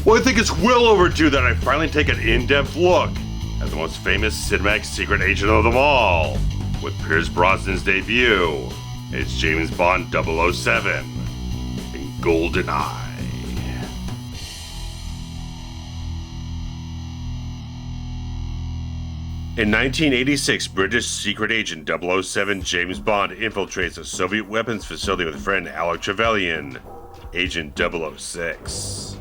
Well, I think it's well overdue that I finally take an in-depth look at the most famous cinematic secret agent of them all, with Pierce Brosnan's debut. It's James Bond 007 in GoldenEye. In 1986, British secret agent 007 James Bond infiltrates a Soviet weapons facility with friend Alec Trevelyan, Agent 006.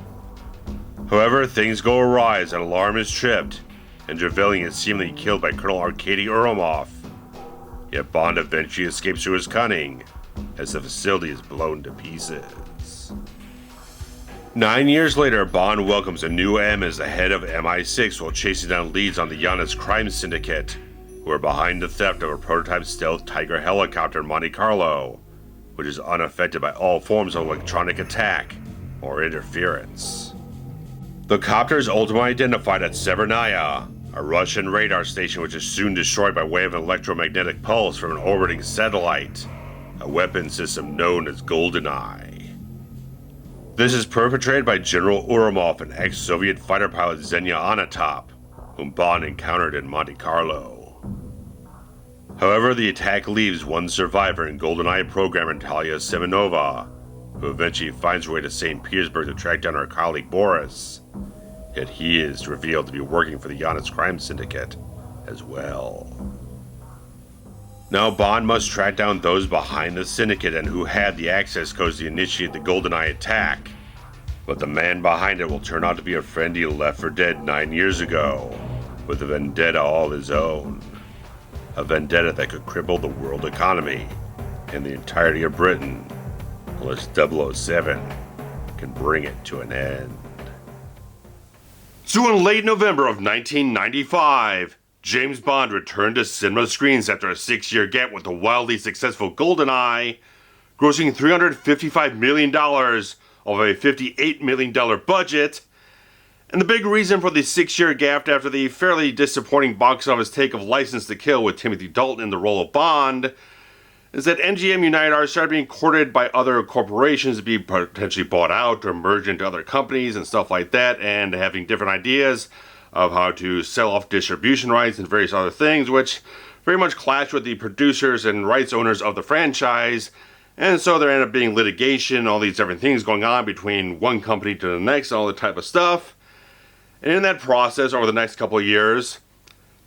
However, things go awry as an alarm is tripped, and Trevelyan is seemingly killed by Colonel Arkady Urumov. Yet Bond eventually escapes through his cunning, as the facility is blown to pieces. 9 years later, Bond welcomes a new M as the head of MI6 while chasing down leads on the Giannis crime syndicate, who are behind the theft of a prototype stealth Tiger helicopter in Monte Carlo, which is unaffected by all forms of electronic attack or interference. The copter is ultimately identified at Severnaya, a Russian radar station which is soon destroyed by way of an electromagnetic pulse from an orbiting satellite, a weapon system known as GoldenEye. This is perpetrated by General Urumov and ex-Soviet fighter pilot Zhenya Onatop, whom Bond encountered in Monte Carlo. However, the attack leaves one survivor in GoldenEye programmer Natalia Semenova, who eventually finds her way to St. Petersburg to track down her colleague Boris, yet he is revealed to be working for the Giannis crime syndicate as well. Now Bond must track down those behind the syndicate and who had the access codes to initiate the GoldenEye attack, but the man behind it will turn out to be a friend he left for dead 9 years ago, with a vendetta all his own. A vendetta that could cripple the world economy and the entirety of Britain, unless 007 can bring it to an end. So in late November of 1995, James Bond returned to cinema screens after a 6-year gap with the wildly successful GoldenEye, grossing $355 million of a $58 million budget. And the big reason for the 6-year gap after the fairly disappointing box office take of License to Kill with Timothy Dalton in the role of Bond is that MGM United Artists started being courted by other corporations to be potentially bought out or merged into other companies and stuff like that, and having different ideas of how to sell off distribution rights and various other things, which very much clashed with the producers and rights owners of the franchise. And so there ended up being litigation, all these different things going on between one company to the next, all that type of stuff. And in that process, over the next couple of years,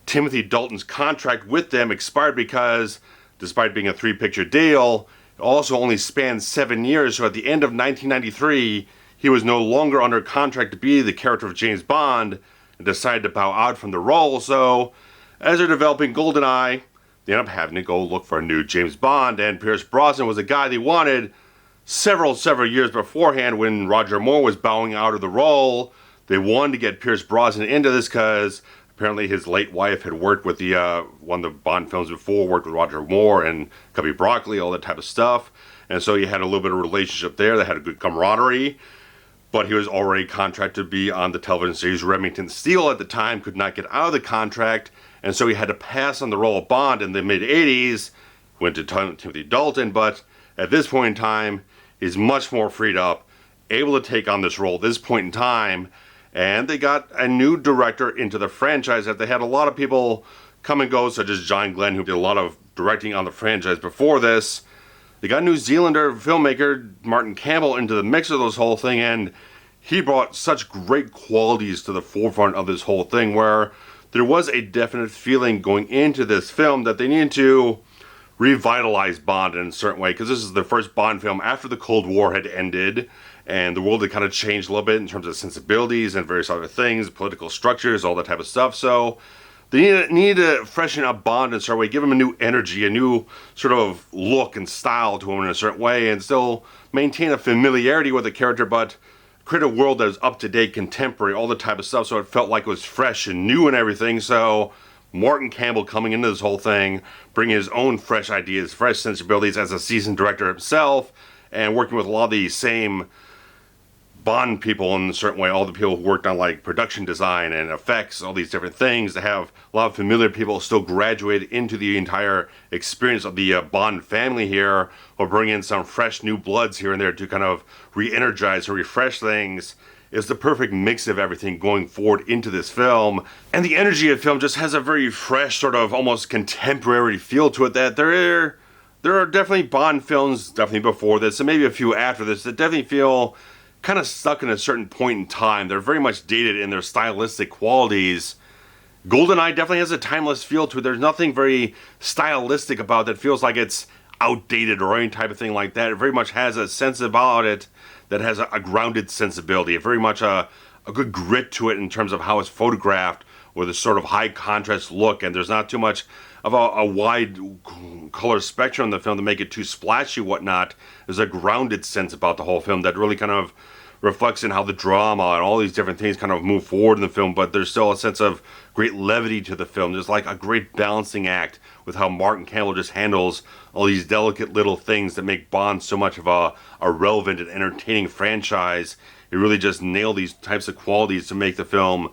Timothy Dalton's contract with them expired because, despite being a 3-picture deal, it also only spanned 7 years. So at the end of 1993, he was no longer under contract to be the character of James Bond, and decided to bow out from the role. So as they're developing GoldenEye, they end up having to go look for a new James Bond, and Pierce Brosnan was the guy they wanted several years beforehand when Roger Moore was bowing out of the role. They wanted to get Pierce Brosnan into this because apparently his late wife had worked with the one of the Bond films before, worked with Roger Moore and Cubby Broccoli, all that type of stuff. And so you had a little bit of a relationship there. They had a good camaraderie. But he was already contracted to be on the television series Remington Steele at the time, could not get out of the contract, and so he had to pass on the role of Bond in the mid-80s, went to Timothy Dalton, but at this point in time, he's much more freed up, able to take on this role at this point in time, and they got a new director into the franchise that they had a lot of people come and go, such as John Glenn, who did a lot of directing on the franchise before this. They got a New Zealander filmmaker, Martin Campbell, into the mix of this whole thing, and he brought such great qualities to the forefront of this whole thing, where there was a definite feeling going into this film that they needed to revitalize Bond in a certain way, because this is the first Bond film after the Cold War had ended, and the world had kind of changed a little bit in terms of sensibilities and various other things, political structures, all that type of stuff. So they needed to freshen up Bond in a certain way, give him a new energy, a new sort of look and style to him in a certain way, and still maintain a familiarity with the character, but create a world that is up-to-date, contemporary, all the type of stuff, so it felt like it was fresh and new and everything. So Martin Campbell coming into this whole thing, bringing his own fresh ideas, fresh sensibilities as a seasoned director himself, and working with a lot of the same Bond people in a certain way, all the people who worked on like production design and effects, all these different things, to have a lot of familiar people still graduate into the entire experience of the Bond family here, or bring in some fresh new bloods here and there to kind of re-energize or refresh things. Is the perfect mix of everything going forward into this film. And the energy of the film just has a very fresh, sort of almost contemporary feel to it, that there are definitely Bond films, definitely before this, and maybe a few after this, that definitely feel kind of stuck in a certain point in time. They're very much dated in their stylistic qualities. GoldenEye definitely has a timeless feel to it. There's nothing very stylistic about it that feels like it's outdated or any type of thing like that. It very much has a sense about it that has a grounded sensibility, very much a good grit to it in terms of how it's photographed, with a sort of high contrast look, and there's not too much of a wide color spectrum in the film to make it too splashy, whatnot. There's a grounded sense about the whole film that really kind of reflects in how the drama and all these different things kind of move forward in the film, but there's still a sense of great levity to the film. There's like a great balancing act with how Martin Campbell just handles all these delicate little things that make Bond so much of a relevant and entertaining franchise. He really just nailed these types of qualities to make the film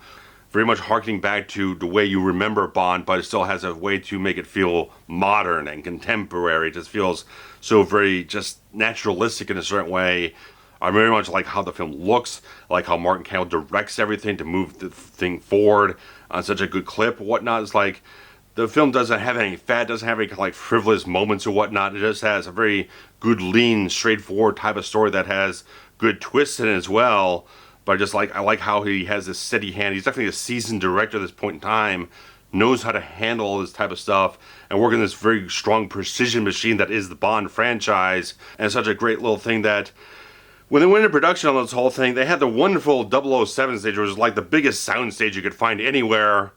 very much harkening back to the way you remember Bond, but it still has a way to make it feel modern and contemporary. It just feels so very just naturalistic in a certain way. I very much like how the film looks, I like how Martin Campbell directs everything to move the thing forward on such a good clip, whatnot. It's like the film doesn't have any fat, doesn't have any like frivolous moments or whatnot. It just has a very good, lean, straightforward type of story that has good twists in it as well. But I like how he has this steady hand. He's definitely a seasoned director at this point in time, knows how to handle all this type of stuff, and work in this very strong precision machine that is the Bond franchise. And it's such a great little thing that when they went into production on this whole thing, they had the wonderful 007 stage, which was like the biggest sound stage you could find anywhere.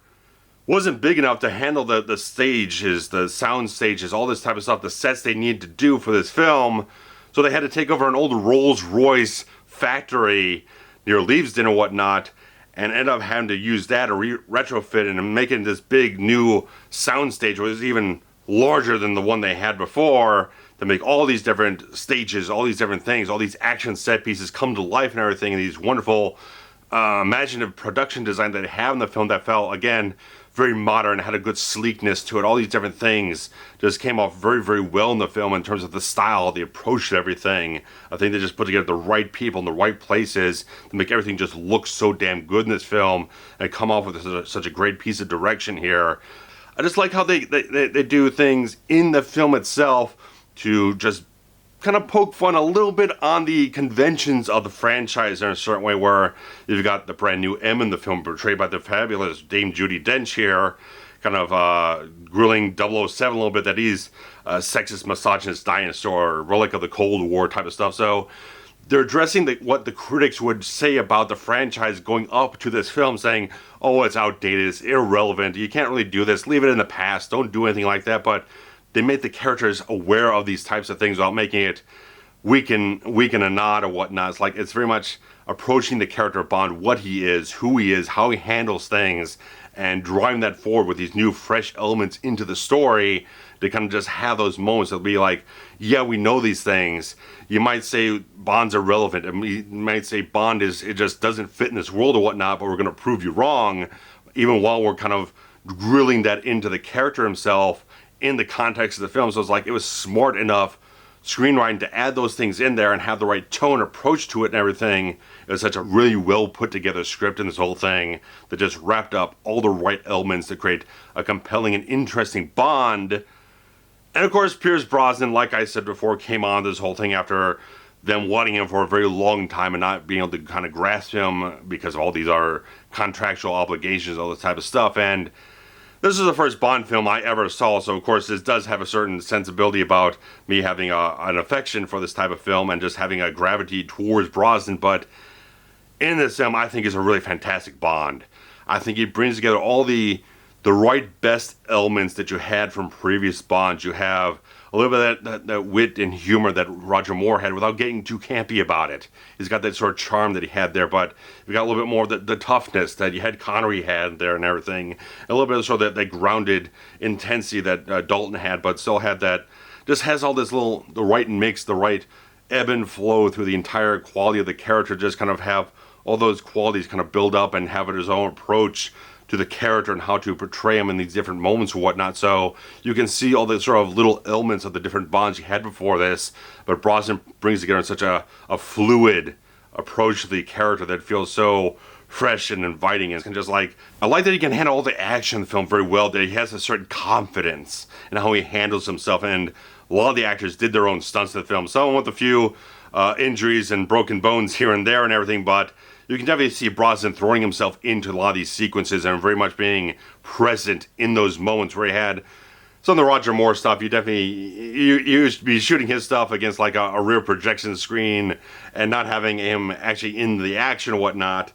Wasn't big enough to handle the stages, the sound stages, all this type of stuff, the sets they needed to do for this film. So they had to take over an old Rolls-Royce factory near Leavesden or whatnot, and end up having to use that or retrofit and making this big new soundstage, which was even larger than the one they had before, to make all these different stages, all these different things, all these action set pieces come to life and everything, and these wonderful imaginative production design that they have in the film that felt, again, very modern, had a good sleekness to it. All these different things just came off very, very well in the film in terms of the style, the approach to everything. I think they just put together the right people in the right places to make everything just look so damn good in this film and come off with such a great piece of direction here. I just like how they do things in the film itself to just kind of poke fun a little bit on the conventions of the franchise in a certain way, where you've got the brand new M in the film portrayed by the fabulous Dame Judi Dench here, kind of grilling 007 a little bit, that he's a sexist, misogynist dinosaur, relic of the Cold War type of stuff. So they're addressing what the critics would say about the franchise going up to this film, saying, oh, it's outdated, it's irrelevant, you can't really do this, leave it in the past, don't do anything like that. But they make the characters aware of these types of things without making it weaken a nod or whatnot. It's like it's very much approaching the character of Bond, what he is, who he is, how he handles things, and driving that forward with these new fresh elements into the story to kind of just have those moments that'll be like, yeah, we know these things. You might say Bond's irrelevant, and you might say Bond it just doesn't fit in this world or whatnot, but we're going to prove you wrong, even while we're kind of grilling that into the character himself in the context of the film. So it's like it was smart enough screenwriting to add those things in there and have the right tone approach to it and everything. It was such a really well put together script in this whole thing that just wrapped up all the right elements to create a compelling and interesting Bond. And of course, Pierce Brosnan, like I said before, came on this whole thing after them wanting him for a very long time and not being able to kind of grasp him because of all these other contractual obligations, all this type of stuff. And this is the first Bond film I ever saw, so of course this does have a certain sensibility about me having an affection for this type of film and just having a gravity towards Brosnan. But in this film, I think is a really fantastic Bond. I think he brings together all the right best elements that you had from previous Bonds. You have a little bit of that wit and humor that Roger Moore had without getting too campy about it. He's got that sort of charm that he had there, but you got a little bit more of the toughness that you had Connery had there and everything. And a little bit of sort of that grounded intensity that Dalton had, but still had that, just has all this the right mix, the right ebb and flow through the entire quality of the character, just kind of have all those qualities kind of build up and have his own approach to the character and how to portray him in these different moments or whatnot. So you can see all the sort of little elements of the different Bonds you had before this, but Brosnan brings together such a fluid approach to the character that feels so fresh and inviting, and just like, I like that he can handle all the action in the film very well, that he has a certain confidence in how he handles himself, and a lot of the actors did their own stunts in the film, some with a few injuries and broken bones here and there and everything, but you can definitely see Brosnan throwing himself into a lot of these sequences and very much being present in those moments where he had some of the Roger Moore stuff. You would be shooting his stuff against like a rear projection screen and not having him actually in the action or whatnot.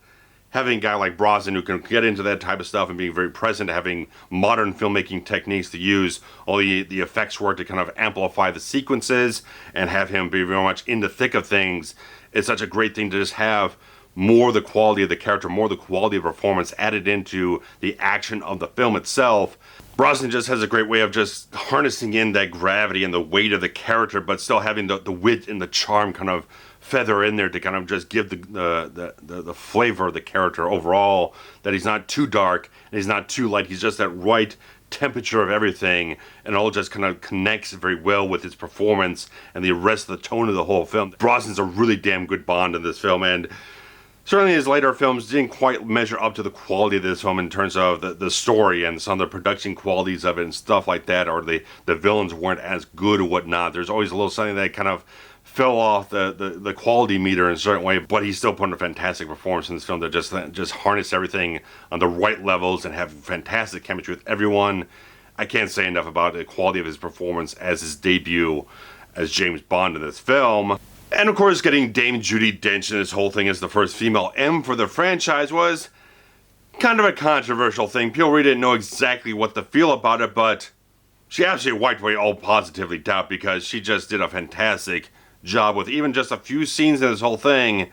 Having a guy like Brosnan who can get into that type of stuff and being very present, having modern filmmaking techniques to use all the effects work to kind of amplify the sequences and have him be very much in the thick of things, it's such a great thing to just have more the quality of the character, more the quality of performance added into the action of the film itself. Brosnan just has a great way of just harnessing in that gravity and the weight of the character, but still having the wit and the charm kind of feather in there to kind of just give the flavor of the character overall, that he's not too dark and he's not too light. He's just that right temperature of everything, and it all just kind of connects very well with his performance and the rest of the tone of the whole film. Brosnan's a really damn good Bond in this film, and certainly his later films didn't quite measure up to the quality of this film in terms of the story and some of the production qualities of it and stuff like that, or the villains weren't as good or whatnot. There's always a little something that kind of fell off the quality meter in a certain way, but he still put in a fantastic performance in this film that just harness everything on the right levels and have fantastic chemistry with everyone. I can't say enough about the quality of his performance as his debut as James Bond in this film. And of course, getting Dame Judi Dench in this whole thing as the first female M for the franchise was kind of a controversial thing. People really didn't know exactly what to feel about it, but she absolutely wiped away all positively doubt because she just did a fantastic job with even just a few scenes in this whole thing.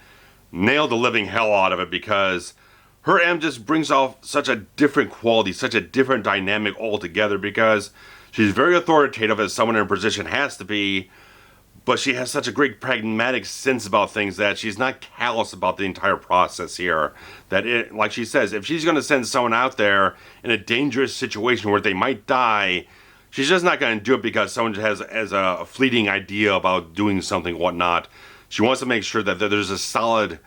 Nailed the living hell out of it, because her M just brings off such a different quality, such a different dynamic altogether, because she's very authoritative, as someone in her position has to be, but she has such a great pragmatic sense about things that she's not callous about the entire process here. That it, like she says, if she's going to send someone out there in a dangerous situation where they might die, she's just not going to do it because someone has a fleeting idea about doing something or whatnot. She wants to make sure that there's a solid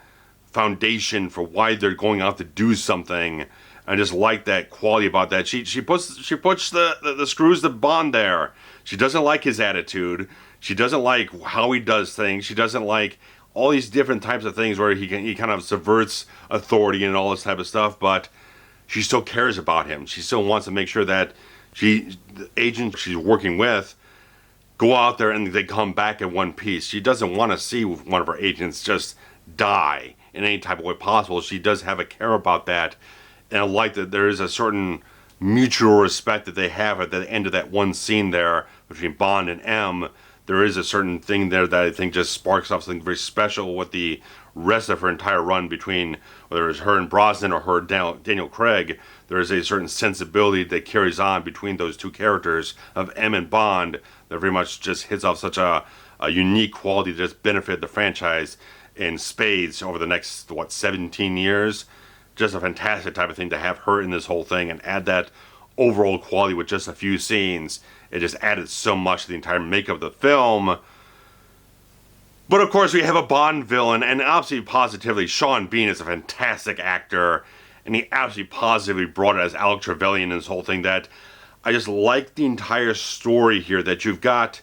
foundation for why they're going out to do something. I just like that quality about that. She puts the screws to Bond there. She doesn't like his attitude. She doesn't like how he does things. She doesn't like all these different types of things where he kind of subverts authority and all this type of stuff, but she still cares about him. She still wants to make sure that the agents she's working with go out there and they come back in one piece. She doesn't want to see one of her agents just die in any type of way possible. She does have a care about that, and I like that there is a certain mutual respect that they have at the end of that one scene there between Bond and M. There is a certain thing there that I think just sparks off something very special with the rest of her entire run, between whether it's her and Brosnan or her Daniel Craig. There is a certain sensibility that carries on between those two characters of M and Bond that very much just hits off such a unique quality that just benefit the franchise in spades over the next, 17 years. Just a fantastic type of thing to have her in this whole thing and add that overall quality with just a few scenes. It just added so much to the entire makeup of the film. But of course we have a Bond villain, and absolutely positively Sean Bean is a fantastic actor, and he absolutely positively brought it as Alec Trevelyan in this whole thing. That I just like the entire story here, that you've got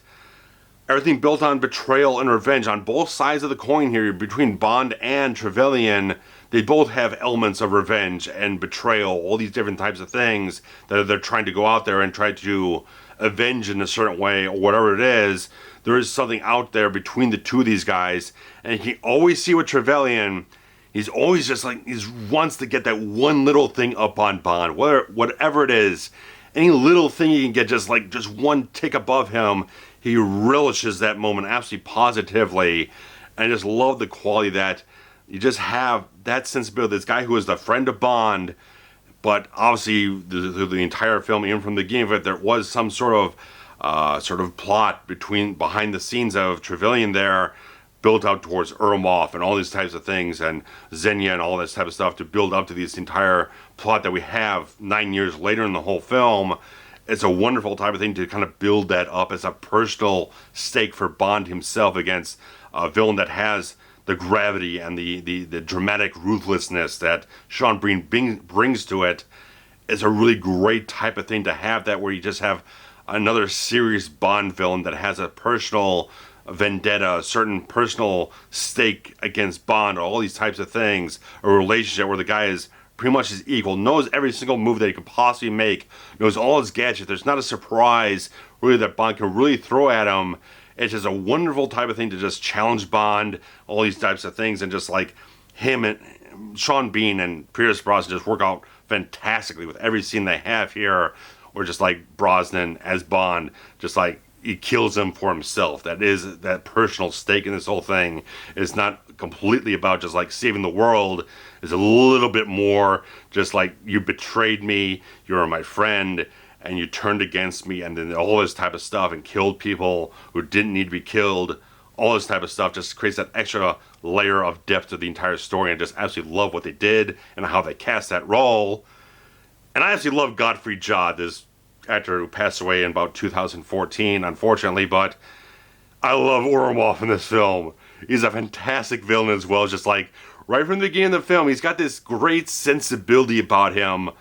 everything built on betrayal and revenge on both sides of the coin here between Bond and Trevelyan. They both have elements of revenge and betrayal, all these different types of things that they're trying to go out there and try to avenge in a certain way, or whatever it is. There is something out there between the two of these guys, and you can always see with Trevelyan, he's always just like, he wants to get that one little thing up on Bond, whatever it is. Any little thing you can get just one tick above him, he relishes that moment absolutely positively. And I just love the quality that you just have that sensibility. This guy who is the friend of Bond, but obviously the entire film, even from the beginning of it, there was some sort of plot behind the scenes of Trevelyan there, built out towards Urumov and all these types of things, and Xenia and all this type of stuff to build up to this entire plot that we have 9 years later in the whole film. It's a wonderful type of thing to kind of build that up as a personal stake for Bond himself against a villain that has the gravity and the dramatic ruthlessness that Sean Bean brings to it. It's a really great type of thing to have that, where you just have another serious Bond villain that has a personal vendetta, a certain personal stake against Bond, all these types of things. A relationship where the guy is pretty much his equal, knows every single move that he could possibly make, knows all his gadgets. There's not a surprise really that Bond can really throw at him. It's just a wonderful type of thing to just challenge Bond, all these types of things, and just like him and Sean Bean and Pierce Brosnan just work out fantastically with every scene they have here, or just like Brosnan as Bond, just like he kills him for himself. That is that personal stake in this whole thing. It's not completely about just like saving the world. It's a little bit more just like, you betrayed me, you were my friend, and you turned against me, and then all this type of stuff, and killed people who didn't need to be killed. All this type of stuff just creates that extra layer of depth to the entire story, and just absolutely love what they did and how they cast that role. And I absolutely love Gottfreid, this actor who passed away in about 2014, unfortunately, but I love Urumov in this film. He's a fantastic villain as well, just like right from the beginning of the film, he's got this great sensibility about him,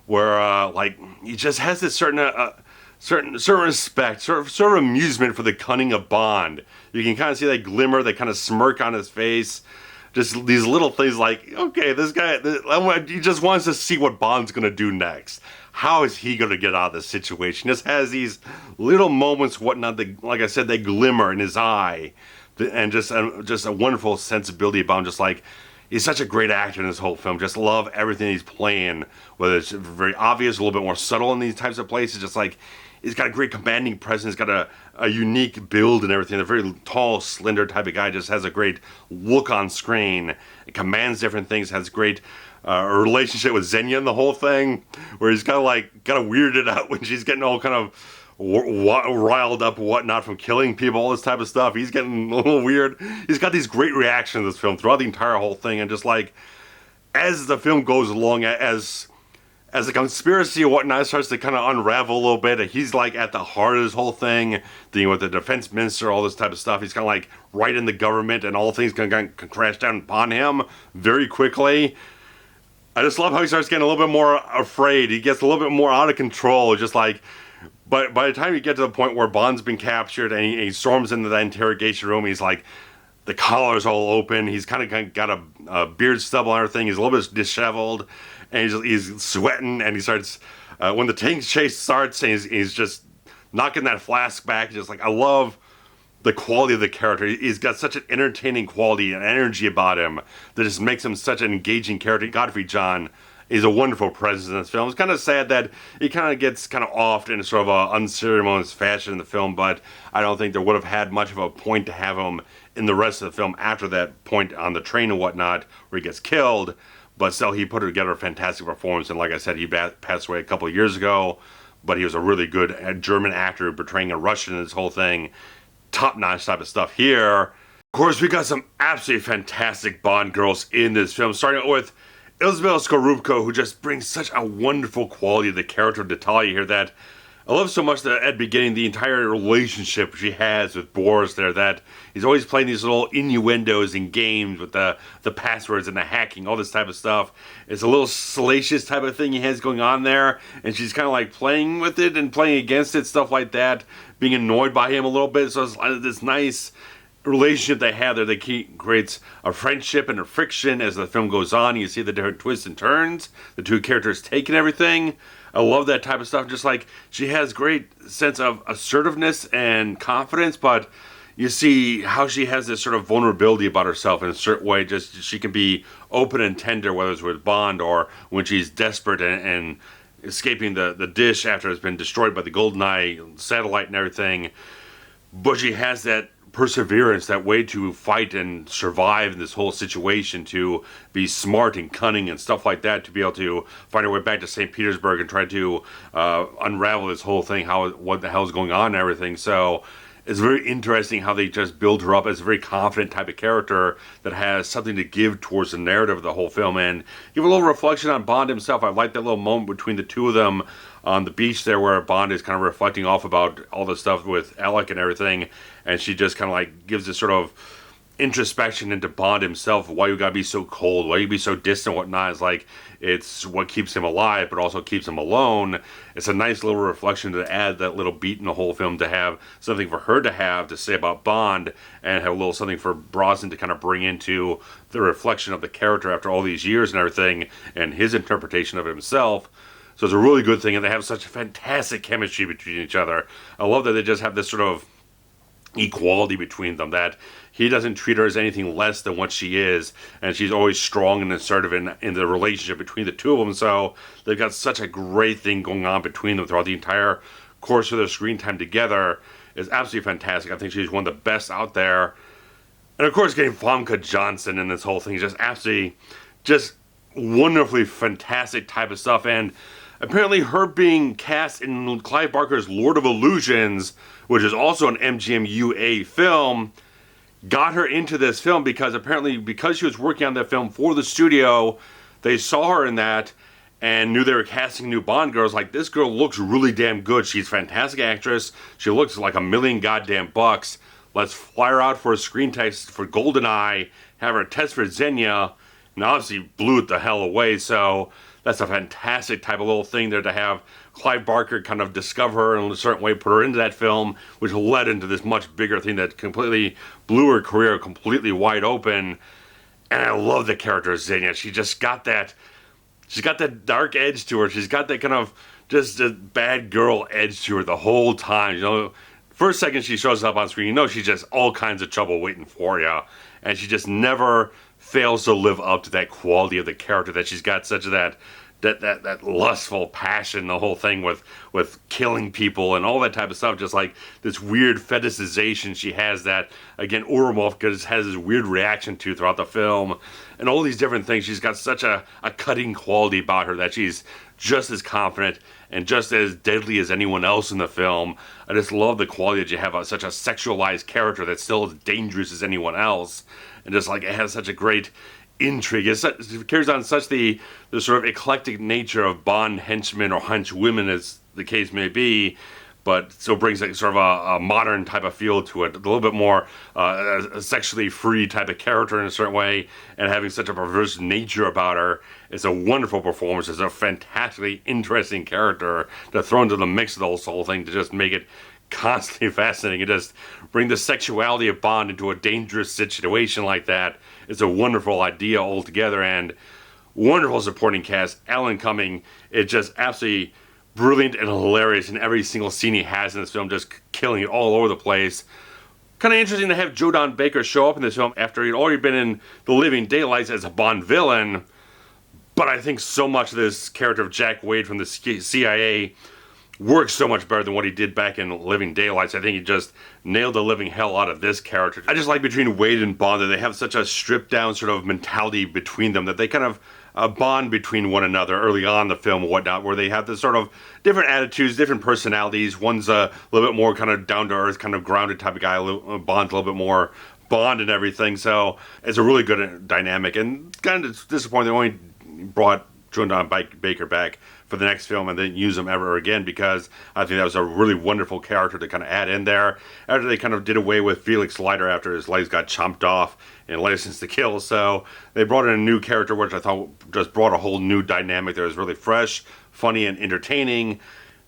where like he just has this certain respect, sort of amusement for the cunning of Bond. You can kind of see that glimmer, that kind of smirk on his face. Just these little things like, okay, this guy, he just wants to see what Bond's going to do next. How is he going to get out of this situation? Just has these little moments, whatnot, that, like I said, they glimmer in his eye. And just a wonderful sensibility about him. Just like, he's such a great actor in this whole film. Just love everything he's playing. Whether it's very obvious, a little bit more subtle in these types of places. Just like, he's got a great commanding presence. He's got a unique build and everything. A very tall, slender type of guy. Just has a great look on screen. It commands different things. Has great relationship with Xenia in the whole thing. Where he's kind of weirded out when she's getting all kind of riled up and whatnot from killing people, all this type of stuff. He's getting a little weird. He's got these great reactions in this film throughout the entire whole thing, and just like as the film goes along, as the conspiracy and whatnot starts to kind of unravel a little bit, he's like at the heart of this whole thing, dealing with the defense minister, all this type of stuff. He's kind of like right in the government, and all things can crash down upon him very quickly. I just love how he starts getting a little bit more afraid. He gets a little bit more out of control, just like. But by the time you get to the point where Bond's been captured and he storms into that interrogation room, he's like, the collar's all open. He's kind of got a beard stubble and everything. He's a little bit disheveled, and he's sweating. And he starts when the tank chase starts, and he's just knocking that flask back. Just like, I love the quality of the character. He's got such an entertaining quality and energy about him that just makes him such an engaging character. Gottfreid is a wonderful presence in this film. It's kind of sad that he kind of gets kind of offed in a sort of a unceremonious fashion in the film, but I don't think there would have had much of a point to have him in the rest of the film after that point on the train and whatnot, where he gets killed. But still, he put together a fantastic performance, and like I said, he passed away a couple of years ago, but he was a really good German actor portraying a Russian in this whole thing. Top-notch type of stuff here. Of course, we got some absolutely fantastic Bond girls in this film, starting with Izabella Scorupco, who just brings such a wonderful quality of the character of Natalia here that I love so much that at the beginning, the entire relationship she has with Boris there, that he's always playing these little innuendos and games with the passwords and the hacking, all this type of stuff. It's a little salacious type of thing he has going on there, and she's kind of like playing with it and playing against it, stuff like that, being annoyed by him a little bit. So it's this nice relationship they have there that creates a friendship and a friction as the film goes on. You see the different twists and turns the two characters take and everything. I love that type of stuff. Just like she has great sense of assertiveness and confidence, but you see how she has this sort of vulnerability about herself in a certain way. Just she can be open and tender, whether it's with Bond or when she's desperate and escaping the dish after it's been destroyed by the GoldenEye satellite and everything. But she has that perseverance, that way to fight and survive in this whole situation, to be smart and cunning and stuff like that, to be able to find her way back to St. Petersburg and try to unravel this whole thing, what the hell is going on and everything. So it's very interesting how they just build her up as a very confident type of character that has something to give towards the narrative of the whole film. And give a little reflection on Bond himself. I like that little moment between the two of them on the beach there where Bond is kind of reflecting off about all the stuff with Alec and everything. And she just kind of like gives this sort of introspection into Bond himself. Why you gotta be so cold? Why you be so distant? Whatnot? It's like it's what keeps him alive, but also keeps him alone. It's a nice little reflection to add that little beat in the whole film, to have something for her to have to say about Bond, and have a little something for Brosnan to kind of bring into the reflection of the character after all these years and everything, and his interpretation of himself. So it's a really good thing, and they have such fantastic chemistry between each other. I love that they just have this sort of equality between them, that he doesn't treat her as anything less than what she is, and she's always strong and assertive in the relationship between the two of them. So they've got such a great thing going on between them throughout the entire course of their screen time together. Is absolutely fantastic. I think she's one of the best out there. And of course, getting Famke Janssen in this whole thing is just absolutely just wonderfully fantastic type of stuff. And apparently her being cast in Clive Barker's Lord of Illusions, which is also an MGM-UA film, got her into this film because apparently because she was working on that film for the studio, they saw her in that and knew they were casting new Bond girls. Like, this girl looks really damn good. She's a fantastic actress. She looks like $1 million goddamn bucks. Let's fly her out for a screen test for GoldenEye, have her test for Xenia, and obviously blew it the hell away. So that's a fantastic type of little thing there to have Clive Barker kind of discover her in a certain way, put her into that film, which led into this much bigger thing that completely blew her career completely wide open. And I love the character of Xenia. She just got that, she's got that dark edge to her. She's got that kind of just a bad girl edge to her the whole time. You know, first second she shows up on screen, you know she's just all kinds of trouble waiting for you. And she just never fails to live up to that quality of the character, that she's got such that lustful passion, the whole thing with killing people and all that type of stuff, just like this weird fetishization she has that, again, Oromov has this weird reaction to throughout the film, and all these different things. She's got such a cutting quality about her that she's just as confident and just as deadly as anyone else in the film. I just love the quality that you have such a sexualized character that's still as dangerous as anyone else, and just like it has such a great intrigue. It carries on such the sort of eclectic nature of Bond henchmen or henchwomen, as the case may be, but still brings like sort of a modern type of feel to it, a little bit more a sexually free type of character in a certain way, and having such a perverse nature about her. It's a wonderful performance. It's a fantastically interesting character to throw into the mix of the whole thing, to just make it constantly fascinating and just bring the sexuality of Bond into a dangerous situation like that. It's a wonderful idea altogether, and wonderful supporting cast. Alan Cumming is just absolutely brilliant and hilarious in every single scene he has in this film, just killing it all over the place. Kind of interesting to have Joe Don Baker show up in this film after he'd already been in The Living Daylights as a Bond villain, but I think so much of this character of Jack Wade from the CIA works so much better than what he did back in Living Daylights. I think he just nailed the living hell out of this character. I just like between Wade and Bond that they have such a stripped down sort of mentality between them, that they kind of bond between one another early on in the film and whatnot, where they have this sort of different attitudes, different personalities. One's a little bit more kind of down to earth, kind of grounded type of guy. Bond's a little bit more Bond and everything. So it's a really good dynamic, and kind of disappointing they only brought Joe Don Baker back for the next film and didn't use him ever again, because I think that was a really wonderful character to kind of add in there after they kind of did away with Felix Leiter after his legs got chomped off in License to Kill. So they brought in a new character, which I thought just brought a whole new dynamic that was really fresh, funny, and entertaining.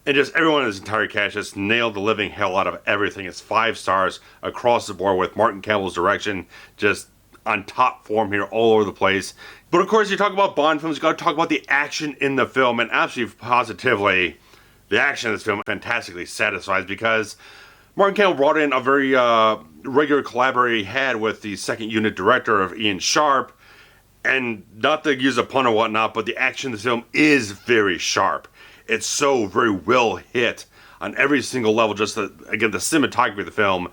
And just everyone in this entire cast just nailed the living hell out of everything. It's 5 stars across the board, with Martin Campbell's direction just on top form here all over the place. But of course, you talk about Bond films, you got to talk about the action in the film, and absolutely positively, the action in this film fantastically satisfies, because Martin Campbell brought in a very regular collaborator he had with the second unit director of Ian Sharp, and not to use a pun or whatnot, but the action in this film is very sharp. It's so very well hit on every single level. Just again, the cinematography of the film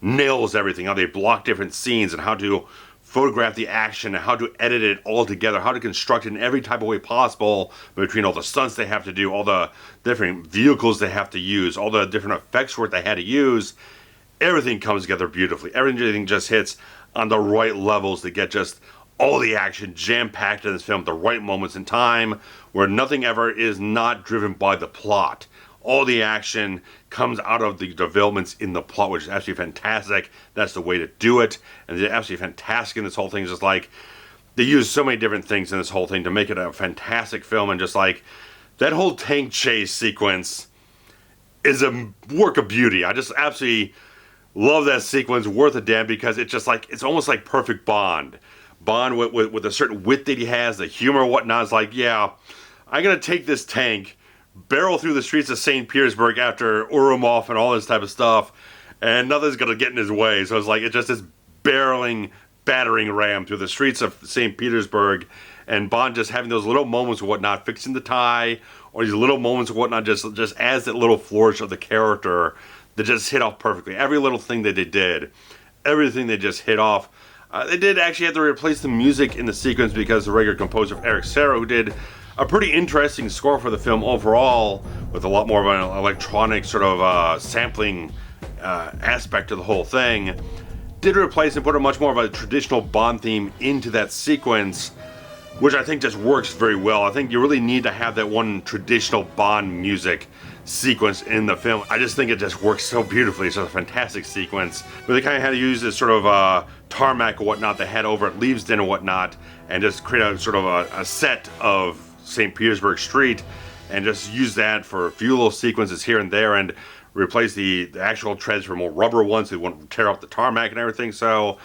nails everything. How they block different scenes and how to photograph the action and how to edit it all together, how to construct it in every type of way possible, between all the stunts they have to do, all the different vehicles they have to use, all the different effects work they had to use. everything comes together beautifully. Everything just hits on the right levels to get just all the action jam-packed in this film at the right moments in time, where nothing ever is not driven by the plot. All the action comes out of the developments in the plot, which is absolutely fantastic. That's the way to do it. And it's absolutely fantastic in this whole thing. It's just like, they use so many different things in this whole thing to make it a fantastic film. And just like, that whole tank chase sequence is a work of beauty. I just absolutely love that sequence, worth a damn, because it's just like, it's almost like perfect Bond. Bond with a certain wit that he has, the humor and whatnot, is like, yeah, I'm going to take this tank, barrel through the streets of St. Petersburg after Urumov and all this type of stuff, and nothing's going to get in his way. So it's like, it's just this barreling, battering ram through the streets of St. Petersburg, and Bond just having those little moments of whatnot, fixing the tie, or these little moments of whatnot, just adds that little flourish of the character that just hit off perfectly. Every little thing that they did, everything they just hit off. They did actually have to replace the music in the sequence because the regular composer Eric Serra, who did a pretty interesting score for the film overall, with a lot more of an electronic sort of sampling aspect to the whole thing, did replace and put a much more of a traditional Bond theme into that sequence, which I think just works very well. I think you really need to have that one traditional Bond music sequence in the film. I just think it just works so beautifully. It's just a fantastic sequence. But they kind of had to use this sort of tarmac or whatnot they had over at Leavesden and whatnot, and just create a sort of a set of St. Petersburg Street, and just use that for a few little sequences here and there, and replace the actual treads for more rubber ones. They want to tear up the tarmac and everything. So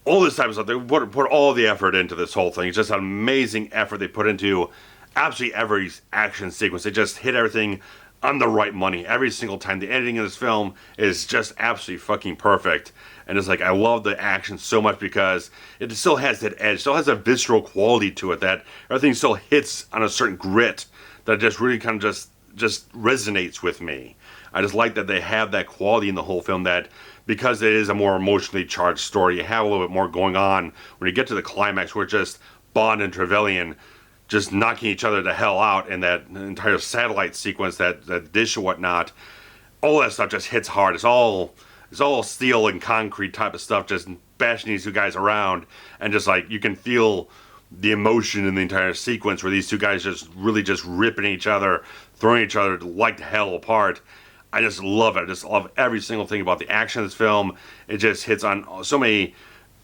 all this type of stuff, they put all the effort into this whole thing. It's just an amazing effort they put into absolutely every action sequence. They just hit everything on the right money every single time. The editing in this film is just absolutely fucking perfect. And it's like, I love the action so much because it still has that edge, still has a visceral quality to it, that everything still hits on a certain grit that just really kind of just resonates with me. I just like that they have that quality in the whole film, that because it is a more emotionally charged story, you have a little bit more going on when you get to the climax, where just Bond and Trevelyan just knocking each other the hell out, and that entire satellite sequence, that dish or whatnot, all that stuff just hits hard. It's all steel and concrete type of stuff, just bashing these two guys around, and just like, you can feel the emotion in the entire sequence where these two guys just really just ripping each other, throwing each other like hell apart. I just love it. I just love every single thing about the action of this film. It just hits on so many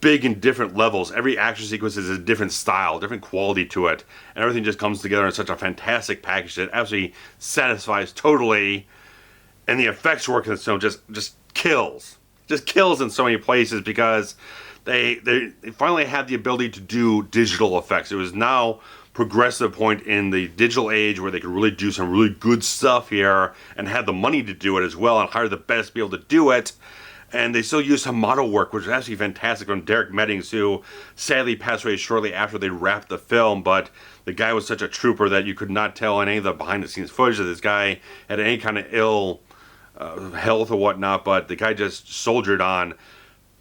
big and different levels. Every action sequence is a different style, different quality to it, and everything just comes together in such a fantastic package that absolutely satisfies totally. And the effects work in this film just kills in so many places, because they finally had the ability to do digital effects. It was now progressive point in the digital age where they could really do some really good stuff here, and had the money to do it as well, and hire the best to be able to do it. And they still use some model work, which is actually fantastic, from Derek Meddings, who sadly passed away shortly after they wrapped the film. But the guy was such a trooper that you could not tell in any of the behind-the-scenes footage that this guy had any kind of ill health or whatnot. But the guy just soldiered on,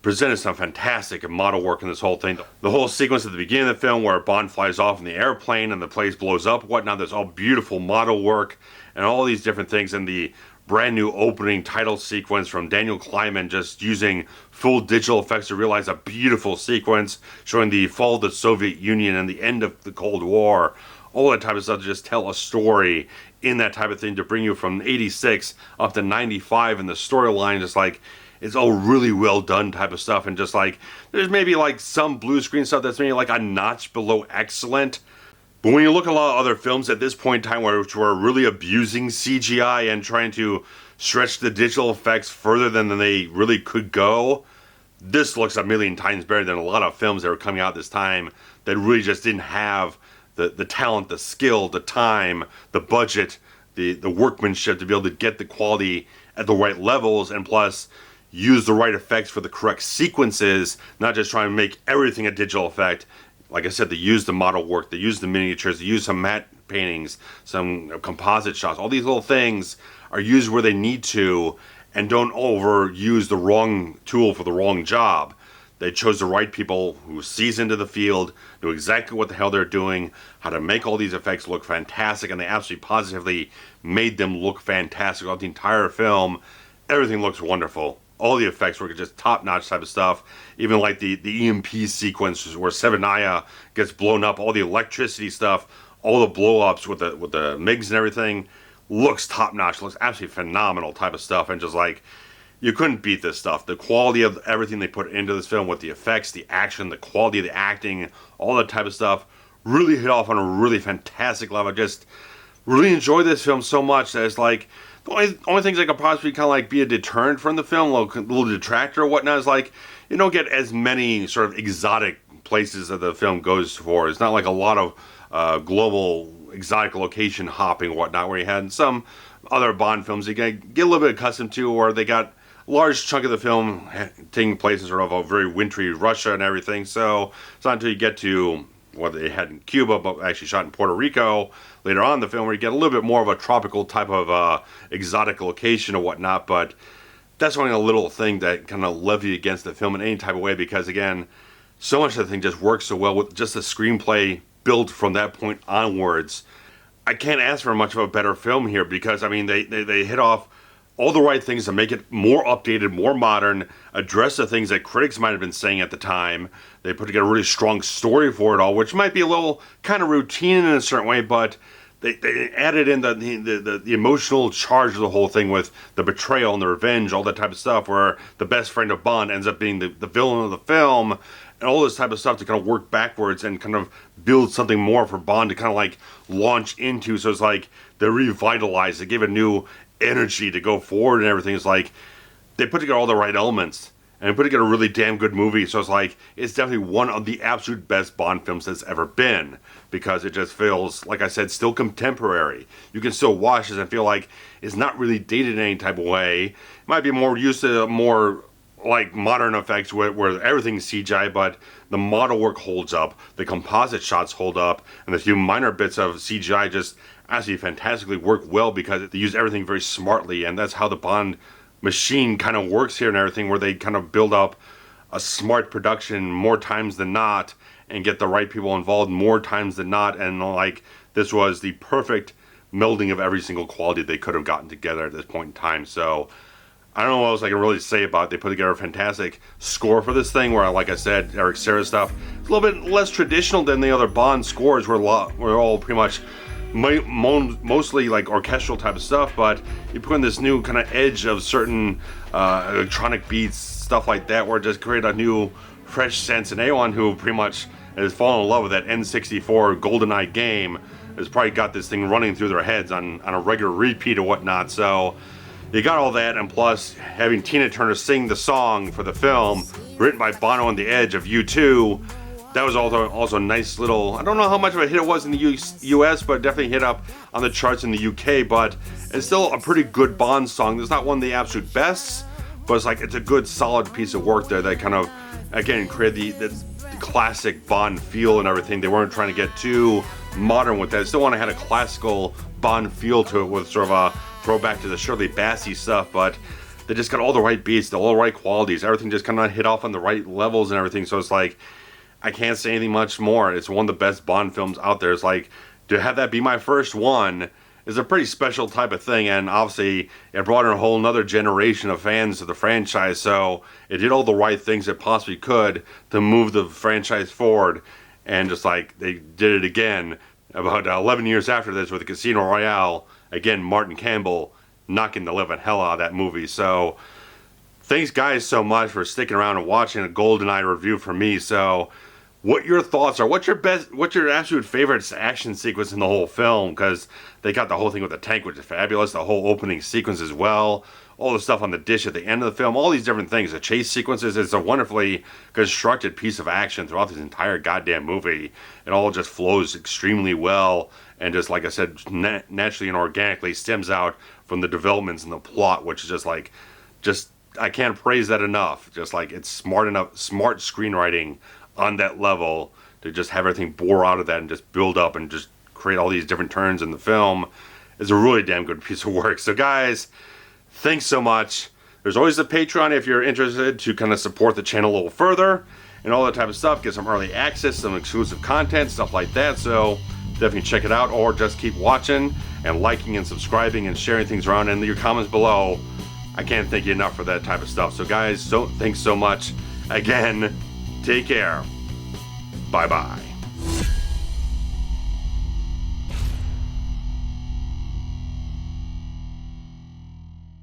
presented some fantastic model work in this whole thing. The whole sequence at the beginning of the film where Bond flies off in the airplane and the place blows up and whatnot, there's all beautiful model work and all these different things. And the brand new opening title sequence from Daniel Kleinman, just using full digital effects to realize a beautiful sequence showing the fall of the Soviet Union and the end of the Cold War. All that type of stuff to just tell a story in that type of thing, to bring you from 86 up to 95 in the storyline. Just like, it's all really well done type of stuff. And just like, there's maybe like some blue screen stuff that's maybe like a notch below excellent. But when you look at a lot of other films at this point in time which were really abusing CGI and trying to stretch the digital effects further than they really could go, this looks a million times better than a lot of films that were coming out this time that really just didn't have the talent, the skill, the time, the budget, the workmanship to be able to get the quality at the right levels, and plus use the right effects for the correct sequences, not just trying to make everything a digital effect. Like I said, they use the model work, they use the miniatures, they use some matte paintings, some composite shots. All these little things are used where they need to, and don't overuse the wrong tool for the wrong job. They chose the right people who seasoned into the field, knew exactly what the hell they're doing, how to make all these effects look fantastic, and they absolutely positively made them look fantastic throughout the entire film. Everything looks wonderful. all the effects were just top-notch type of stuff. Even like the EMP sequence where Sevenaya gets blown up, all the electricity stuff, all the blow-ups with the MiGs and everything, looks top-notch, looks absolutely phenomenal type of stuff, and just like, you couldn't beat this stuff. The quality of everything they put into this film with the effects, the action, the quality of the acting, all that type of stuff, really hit off on a really fantastic level. I just really enjoyed this film so much that it's like, the only things that could possibly kind of like be a deterrent from the film, a little detractor or whatnot, is like, you don't get as many sort of exotic places that the film goes for. It's not like a lot of global exotic location hopping and whatnot, where you had in some other Bond films you get a little bit accustomed to, or they got a large chunk of the film taking place in sort of a very wintry Russia and everything. So it's not until you get to what they had in Cuba, but actually shot in Puerto Rico later on in the film, where you get a little bit more of a tropical type of exotic location or whatnot. But that's only a little thing that kind of levy against the film in any type of way, because again, so much of the thing just works so well with just the screenplay built from that point onwards. I can't ask for much of a better film here, because I mean they hit off all the right things to make it more updated, more modern, address the things that critics might have been saying at the time. They put together a really strong story for it all, which might be a little kind of routine in a certain way, but they added in the emotional charge of the whole thing with the betrayal and the revenge, all that type of stuff, where the best friend of Bond ends up being the villain of the film, and all this type of stuff to kind of work backwards and kind of build something more for Bond to kind of like launch into. So it's like they revitalized, they gave a new energy to go forward and everything. It's like they put together all the right elements and put together a really damn good movie. So it's like, it's definitely one of the absolute best Bond films that's ever been, because it just feels, like I said, still contemporary. You can still watch this and feel like it's not really dated in any type of way. It might be more used to more like modern effects where everything's CGI, but the model work holds up, the composite shots hold up, and the few minor bits of CGI just actually fantastically work well, because they use everything very smartly, and that's how the Bond machine kind of works here and everything, where they kind of build up a smart production more times than not and get the right people involved more times than not, and like, this was the perfect melding of every single quality they could have gotten together at this point in time. So I don't know what else I can really say about it. They put together a fantastic score for this thing, where, like I said, Eric Serra's stuff is a little bit less traditional than the other Bond scores, where we're all pretty much mostly like orchestral type of stuff, but you put in this new kind of edge of certain electronic beats, stuff like that, where it just create a new fresh sense. And anyone who pretty much has fallen in love with that N64 GoldenEye game has probably got this thing running through their heads on a regular repeat or whatnot. So you got all that, and plus having Tina Turner sing the song for the film, written by Bono on the Edge of U2. That was also a nice little, I don't know how much of a hit it was in the US, but definitely hit up on the charts in the UK, but it's still a pretty good Bond song. It's not one of the absolute best, but it's like, it's a good solid piece of work there that kind of, again, created the classic Bond feel and everything. They weren't trying to get too modern with that. They still want to have a classical Bond feel to it, with sort of a throwback to the Shirley Bassey stuff, but they just got all the right beats, all the right qualities. Everything just kind of hit off on the right levels and everything. So it's like, I can't say anything much more. It's one of the best Bond films out there. It's like, to have that be my first one is a pretty special type of thing, and obviously it brought in a whole nother generation of fans to the franchise, so it did all the right things it possibly could to move the franchise forward. And just like, they did it again about 11 years after this with the Casino Royale. Again, Martin Campbell knocking the living hell out of that movie. So thanks guys so much for sticking around and watching a GoldenEye review from me. So what your thoughts are, what's your absolute favorite action sequence in the whole film? Because they got the whole thing with the tank, which is fabulous, the whole opening sequence as well, all the stuff on the dish at the end of the film, all these different things, the chase sequences. It's a wonderfully constructed piece of action throughout this entire goddamn movie. It all just flows extremely well, and just, like I said, naturally and organically stems out from the developments in the plot, which is just like, I can't praise that enough. Just like, it's smart screenwriting on that level to just have everything bore out of that and just build up and just create all these different turns in the film. Is a really damn good piece of work. So guys, thanks so much. There's always the Patreon if you're interested to kind of support the channel a little further and all that type of stuff. Get some early access, some exclusive content, stuff like that. So definitely check it out, or just keep watching and liking and subscribing and sharing things around. And your comments below I can't thank you enough for that type of stuff. So guys, thanks so much. Again, take care. Bye-bye.